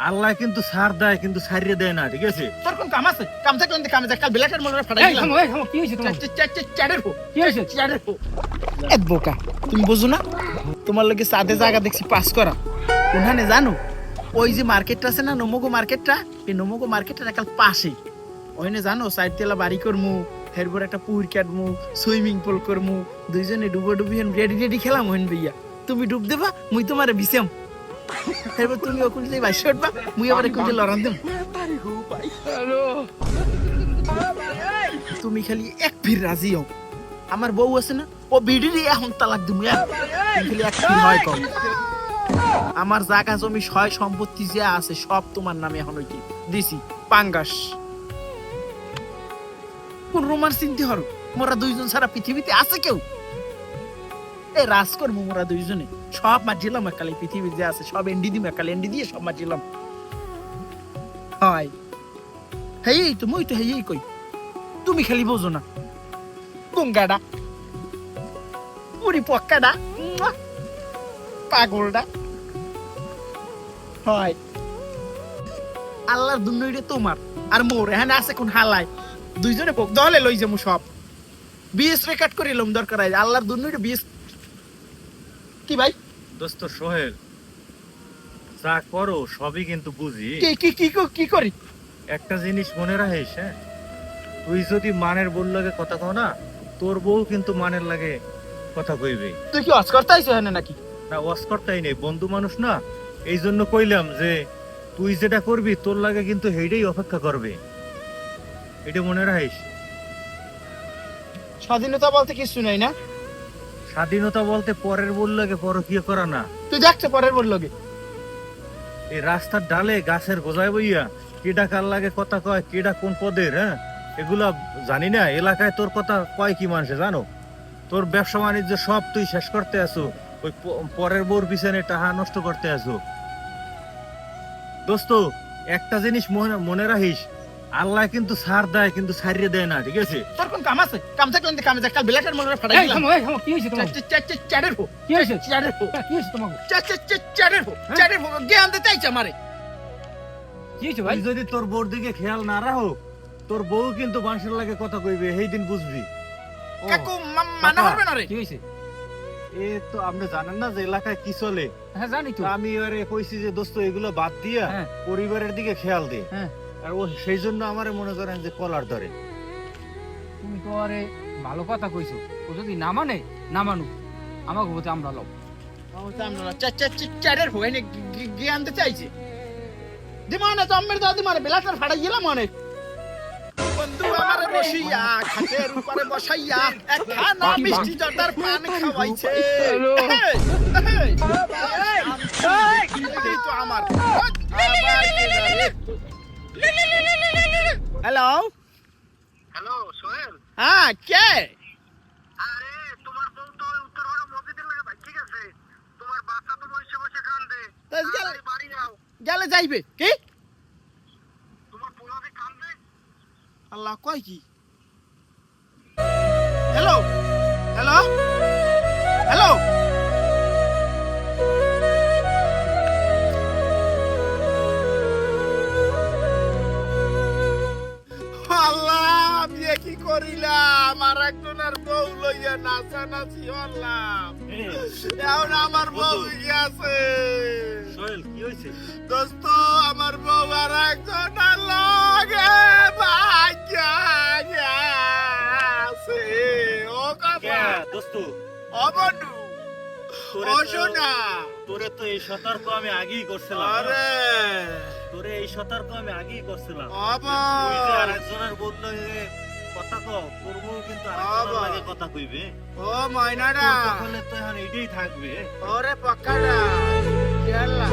আল্লাহ কিন্তু ছাড় দেয় কিন্তু ছাড়িয়ে দেয় না, ঠিক আছে? তোর কোন কাম আছে? কাম থাকলে কামে যা, কাল বেলাটার মনে ফাটাই দিলাম। কি হয়েছে তোমার? চারের হো, কি হয়েছে? চারের হো। এত বোকা, তুমি বুঝো না? তোমার লগে সাদে জায়গা দেখছি পাস করা। কোনখানে জানো? ওই যে মার্কেটটা আছে না, নমগো মার্কেটটা, এই নমগো মার্কেটটা একাল পাশেই। ওইনে জানো সাইড তেলা বাড়ি করমু, এরপর একটা পুকুর কাটমু, সুইমিং পুল করমু, দুইজনে ডুবি রেডি খেলাম হইন ভাইয়া। তুমি ডুব দেবা, মুই তোমারে বিছাম। এরপর তুমি ওকুল যে বাইশে উঠবা, মুই আবার একুল যে লড়ান দেব। তুমি খালি এক ফির রাজি হও। আমার বউ আছে না, ও বিড়ির এখন তালাক দিমু। খালি এক ফির হয় কম। আমার জায়গা জমি সয় সম্পত্তি যা আছে সব তোমার নামে এখন ওই দিছি পাঙ্গাস। কোন রোমান্স চিন্তি হরো? মোরা দুইজন ছাড়া পৃথিবীতে আছে কেউ? এ রাজ করবো মোরা দুইজনে, সব মারছিলাম একালে। পৃথিবী যে আছে সব এন্ডি দিম একালে, এন্ডি দিয়ে সব মারছিলাম। হয় হেই তো মই তো হেই কই, তুমি খালি বোঝো না। গঙ্গাডা উড়ি পক্কাডা পাগলডা। হয় আল্লাহর দুনিয়াটা তোমার আর মোর এখানে আছে কোন হালাই। দুইজনে পোক দলে লই যামু সব। বিএস রেকর্ড করিলাম দরকার আছে আল্লাহর দুনিয়াটা বিএস। কি ভাই? দোস্ত সোহেল, যা করো সবই কিন্তু বুঝি। কি করি? একটা জিনিস মনে রাখিস, হ্যাঁ, তুই যদি মানের বল লাগে কথা কও না, তোর বউ কিন্তু মানের লাগে কথা কইবে। তুই কি অস করতে আইছো এখানে নাকি? না, ওয়াস করতেই নেই, বন্ধু মানুষ না, এই জন্য কইলাম যে তুই যেটা করবি তোর লাগে কিন্তু হেইটাই অপেক্ষা করবে, এটা মনে রাখিস। স্বাধীনতা বলতে কিছু নাই না? স্বাধীনতা বলতে পরের বল লাগে পরকীয় করা না। তুই দেখছো পরের বললো গে? এই রাস্তার ডালে গাছের গোজায় বইয়া কেডা কার লাগে কথা কয়, কেডা কোন পদের, হ্যাঁ, এগুলা জানি না। এলাকায় তোর কথা কয় কি মানুষে জানো? তোর ব্যবসা বাণিজ্য সব তুই শেষ করতে আসো, ওই পরের বোর পিছনে টাকা নষ্ট করতে আসো। দোস্ত, একটা জিনিস মনে রাখিস, আল্লাহ কিন্তু ছাড় দেয় কিন্তু ছাড়িয়ে দেয় না, ঠিক আছে? তোর কোন কাম আছে? কাম থাকলে কামে যা, কাল বেলাটার মনে ফাটাই দিলাম। কি হয়েছে তোমার? চারের হো, কি হয়েছে? চারের হো, কি হয়েছে তোমার? চারের হো জ্ঞান দিতে চাইছে আমারে। কি হয়েছে ভাই? তুই যদি তোর বউর দিকে খেয়াল না রাখো, তোর বউ কিন্তু মানুষের লাগে কথা কইবে, সেই দিন বুঝবি। কাকু মানা হবে না রে? কি হয়েছে? এ তো আপনি জানেন না যে এলাকায় কি চলে। হ্যাঁ জানি তো। আমি এবারে কইছি যে দোস্ত এগুলো বাদ দিয়া হ্যাঁ। পরিবারের দিকে খেয়াল দে। হ্যাঁ। আর ও সেই জন্য আমারে মনে করেন যে কলার ধরে। তুমি তো আরে ভালো কথা কইছো, ও যদি না মানে না মানুক, আমাকে বলতে আমরা লও। চারের হো এনে জ্ঞান দিতে চাইছে। দিমানে তো আমের দাদি মানে বেলাটার ফাটাই গেলাম অনেক। বন্ধু আমারে বসিয়া খাটের উপরে বসাইয়া একখানা মিষ্টি জর্দার পান খাওয়াইছে। এই তো আমার হ্যালো হ্যালো সোহেল। হ্যাঁ কে? আরে তোমার বউ তো উত্তর পাড়া মসজিদের লাগে ভাই, ঠিক আছে? তোমার বাচ্চা তো বসে বসে কান্দে, তাড়াতাড়ি বাড়ি যাও। গেলে যাইবে কি? তোমার পোলাতে কান্দে। আল্লাহ কয় কি? হ্যালো হ্যালো হ্যালো আল্লাহ, আমি কি করিলাম? আর একজনের বউ লইয়া নাচানাচি হলাম। এখন আমার বউ গিয়াছে। সোহেল, কি হইছে? দোস্ত, আমার বউ আর একজনের লগে ভাগ্যা গেছে। ও কে কথা দোস্ত? ও বন্ধু, ও শোনা। তোরে তো এই সতর্ক আমি আগেই করছিলাম। আরে তোরে এই সতর্ক আমি আগেই করছিলাম। বাবা, তুই যে আরেকজনের বললো যে কথা কও, তোর বউ কিন্তু আরেকজনের লাগে কথা কইবে। ও ময়নাডা, তাহলে তো এখন এটাই থাকবে। ওরে পক্কাডা, কেলা